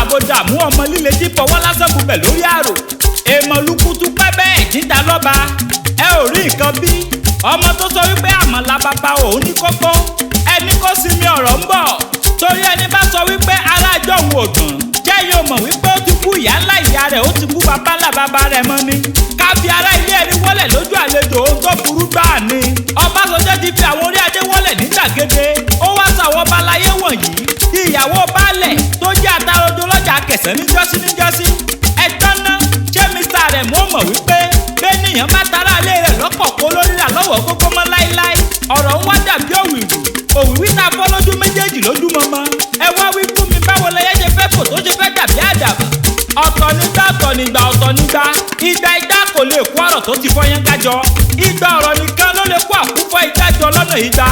àbòdàmú ọmọ líle tí fọwọ́ lásán bubẹ̀ lórí àrò èèmọ̀ lukutu pẹ́ bẹ́ẹ̀ níta lọ́ba ẹ ò rí nǹkan bí ọmọ tó sọ wípé àmàlà bàbá òun ní kókó ẹni kó sinmi ọ̀rọ̀ ń bọ̀ torí ẹni bá sọ wípé alájọ òun ò dùn jẹ́yìn ò mọ̀ wípé ó ti kú ìyá ńlá ìyá rẹ̀ ó ti kú bàbá ńlá bàbá rẹ̀ mọ́ ni ká fi ará ilé ẹni wọlé lójú àlejò ohun tó burú gbáà ni Ọbásanjọ́ ti fi àwọn orí adé wọlé ní gbàgede ó wá sàwọn balayé wọ̀nyí tí ìyàwó baálẹ̀ tó jẹ́ àtàròdo lọ́jà Akẹ̀sán níjọ́sí ẹ̀tọ́ ná ṣé Mr. rẹ̀ mọ́ mọ̀ wípé bẹ́ẹ̀nìyàn bá tara ilé rẹ̀ lọ́pọ̀ kó lórí rà lọ́wọ́ kókó mọ́ láíláí ọ̀rọ̀ ń wá dàbí òwìwí tá a fọ́ lójú méjèèjì lójú mọ́mọ́ ẹ wá wí fún mi báwo lẹyẹ ṣe fẹ́ fò tó ṣe fẹ́ dàbí àdàbà ọ̀tọ̀ nígbà ìgbà ìgbà kò lè kó ọ̀rọ̀ tó ti fọyín kájọ ìgbà ọ̀rọ̀ nìkan ló lè kó àkúfọ́ ìdájọ́ lọ́nà ìgbà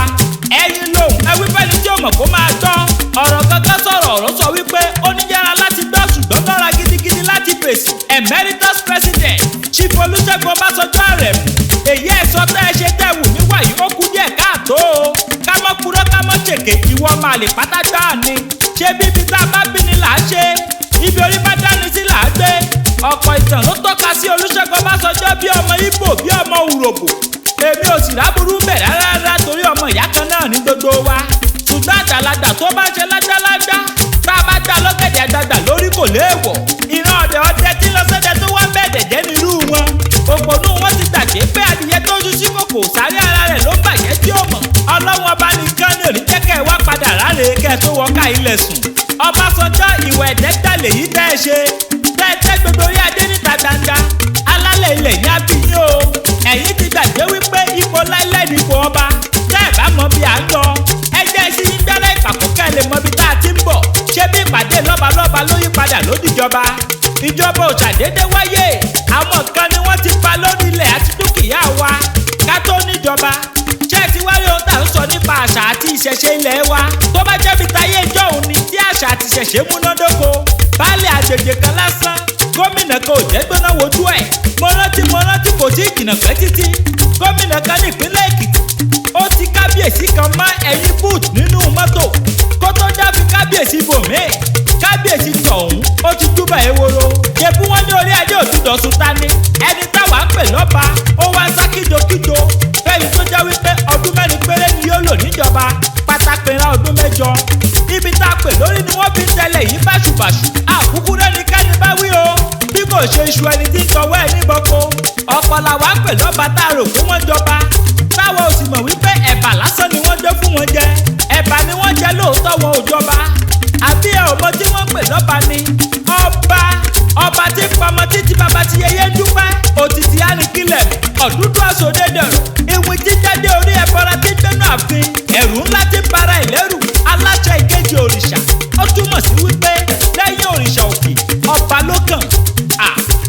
ẹ̀yin lòun ẹ wí fẹ́ni tí ó mọ̀ kó máa gbọ́ ọ̀rọ̀ kankan sọ̀rọ̀ ọ̀rọ̀ sọ wípé ó ní yára láti gbọ́ ṣùgbọ́n lọ́ra gidigidi láti fèsì emeritus president Chief Olúṣẹ́gun Ọbásanjọ́ Àrẹ̀mú èyí ẹ̀sọ́ tẹ́ ẹ ṣe tẹ́ wù mí wàyí ó kú díẹ̀ káàtó o ká mọ́ purọ́ ká mọ́ ṣèké ìwọ máa lè pátá gbáà ni ṣé bíbi tá a bá bí ni là á ṣe ibi orí bá dání sí là á gbé ọ̀pọ̀ ìtàn ló tọ́ka sí Olúṣẹ́gun Ọbásanjọ́ bí ọmọ Ìgbò bí ọmọ Urhobo èmi ò sì ráburú bẹ̀ rárá torí ọmọ ìyá kan náà ní gbogbo wa ṣùgbọ́n àgbàlagbà tó bá ṣe lágbálágbá tá a bá dá lọ́gẹ̀dẹ̀ àgbàgbà lórí kò léèwọ̀ ìran ọdẹ tí lọ́sẹ̀dẹ̀ tó wá bẹ̀ẹ̀dẹ̀ jẹ́ nírú wọn òpònú wọn ti gbàgbé pé adìyẹ tó ṣú sí kòkò sáré ara rẹ̀ ló bàjẹ́ tí ó mọ̀ Ọlọ́run ọba nìkan ní òní jẹ́ kẹ́ ẹ wá padà ráre kẹ́ ẹ tó wọ ká ilẹ̀ sùn Ọbásanjọ́ ìwà ẹ̀dẹ́gbà lèyí tẹ́ ẹ ṣe tẹ́ ẹ tẹ́ gbogbo orí adé níta gbangba alálẹ̀ ilẹ̀ yín á bí yín o ẹ̀yin ti gbàgbé wípé ipò láíláí ní ipò ọba tẹ́ ẹ bá mọ bí à ń lọ ẹ jẹ́ sí yín gbẹ́rẹ́ ìpàkọ́ kẹ́ ẹ lè mọ bí tá a ti ń bọ̀ ṣé bí ìpàdé lọ́balọ́ba ló yí padà lódìjọba ìjọba ò ṣàdédé wáyé àwọn kan ni wọ́n ti pa lórí ilẹ̀ àti dúkìá wa ká tó níjọba ṣé ti wáyé ohun tá à ń sọ nípa àṣà àti ìṣẹ̀ṣe ilẹ̀ wa tó bá jẹ́ bí táyé ìjọ òun ni tí àṣà àti ìṣẹ̀ṣe múnádóko baálé àgbègbè kan lásán gómìnà kan ò jẹ́ gbóná wojú ẹ̀ mo rántí kò tí ì jìnnà pẹ́ títí gómìnà kan ní ìpínlẹ̀ Èkìtì ó ti kábíyèsí kan mọ́ ẹ̀yìn boot nínú mọ́tò kó tó dábì kábíyèsí bòmíì kábíyèsí tọ̀hún ó ti túbà eworo yẹ̀bú wọn ní orí adé òtútọ̀ sùn tani ẹni táwa ń pè lọ́ba ó wá sá kíjokíjo fẹ́yìn tó jẹ́ wípé ọdún mẹ́rin péré ni yóò lò níjọba pátápẹ́ra ọdún mẹ́jọ ibi tá a pè lórí ni wọ́n fi ń tẹ̀lé yìí báṣubàṣu àkúkú rẹ́ni kẹ́ni bá wí o bí kò ṣe iṣu ẹni tí ń kọwọ́ ẹ̀ níbọ̀kọ ọ̀pọ̀ làwa ń pè lọ́ba tá a rò pé wọ́n jọba táwọn ò sì mọ̀ wípé ẹ̀bà lásán ni wọ́n jẹ́ fún wọn jẹ ẹ̀bà ni wọ́n jẹ lóòótọ́ wọn ò jọba àbí ẹ̀ ò mọ tí wọ́n pè lọ́ba ni ọba tí ń pamọ́ títí bàbá ti yẹyẹ dúpẹ́ òtítì àníkílẹ̀ ọ̀dúndún àsọdẹ́dẹ̀rọ̀ ìwìn jíjáde orí ẹ̀bọra tí gbẹ́nu àfin ẹ̀rù ńlá ti para ìlẹ́rù aláṣẹ ìkejì òrìṣà ó túmọ̀ sí wípé lẹ́yìn òrìṣà òkè ọba ló kàn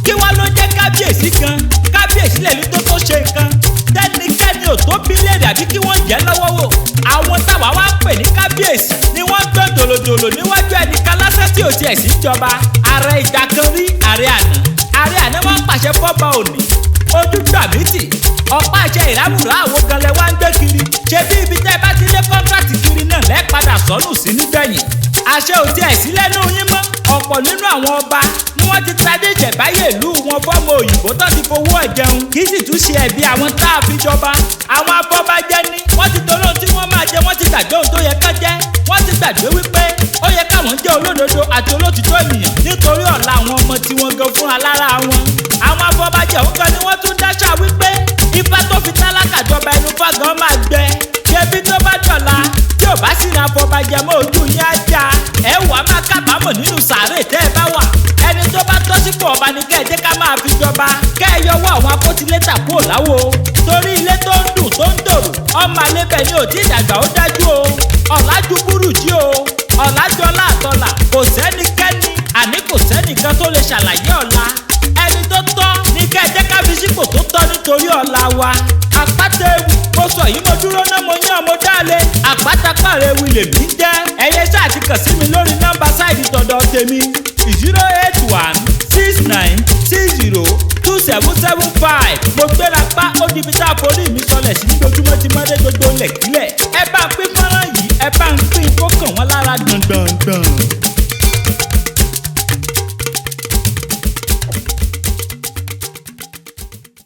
kí wá ló jẹ́ kábíyèsí kan kábíyèsí lẹ́ni tó ṣe nǹkan tẹ́nikẹ́ni ò tó bílíọ̀nù àbí kí wọ́n jẹ́ lọ́wọ́ wò àwọn táwa wá pè ní kábíyèsí ni wọ́n gbọ́ dòlòdòlò níwájú ẹnìkan lásán tí ò tiẹ̀ sí ìjọba ààrẹ ìgbà kan rí ààrẹ àná wọ́n pàṣẹ fọ́ba òní ojú gbàmítì ọ̀pá àṣẹ ìrámùrà àwọn gan lẹ wá ń gbé kiri ṣé bí ibi tẹ́ bá ti lé kọ́ńtrátì kiri náà lẹ́ padà sọ́nù sí nígbẹ̀yìn àṣẹ ò tiẹ̀ sí lẹ́nu yín mọ́ ọ̀pọ̀ nínú àwọn ọba ni wọ́n ti tadé ìjẹ̀báyé ìlú wọn fọ́mọ òyìnbó tó ti fowó ẹ̀jẹun kì í sì tún ṣe ẹ̀bi àwọn tá a fi jọba àwọn abọ́bajẹ́ ní wọ́n ti tọ́lọ́ tí wọ́n máa jẹ wọ́n ti gbàgbé ohun tó yẹ ká jẹ́ wọ́n ti gbàgbé wípé ó yẹ káwọn jẹ́ olódodo àti olótìtọ́ ènìyàn nítorí ọ̀la àwọn ọmọ tí wọ́n gan fún alára wọn àwọn abọ́bajẹ́ òun kan ni wọ́n tún dáṣà wípé ifá tó fi tálákà jọba ẹnu fágan máa gbẹ ṣebí tó bá dọ̀la tí ò bá sì ní afọbajẹ mọ́ ojú yín á já ẹ wà máa kábàámọ̀ nínú sàárè tẹ́ ẹ bá wà ẹni tó bá tọ́ sípò ọba ni kẹ́ ẹ jẹ́ ká máa fi jọba kẹ́ ẹ yọwọ́ àwọn akótilétà kúrò láwo torí ilé tó ń dùn tó ń dòrò ọmọ alébẹ̀ ni ò tí ì dàgbà ó dájú o ọ̀làjú burújí o ọ̀làjú ọlá àtọ́là kò sẹ́nikẹ́ni àní kò sẹ́nìkan tó lè ṣàlàyé ọ̀la ẹni tó tọ́ ní kẹ́ ẹ jẹ́ ká fi sípò tó tọ́ nítorí ọ̀la wa Apataewi mo sọ yìí mo dúró náà mo yán mo dále Apataewi lèmi jẹ́ ẹ̀yẹ ṣáà ti kàn sí mi lórí nọ́mbà sáìdì tọ̀dọ̀ tèmi 08169602775 mo gbéra pa ó di ibi tá a forí mi sọlẹ̀ sí lójúmọ́ tí mọ́dé gbogbo lẹ̀kílẹ̀ ẹ bá ń pín fọ́nrán yìí ẹ bá ń pín kó kàn wọ́n lára gbọ̀ngbọ̀ngbọ̀n.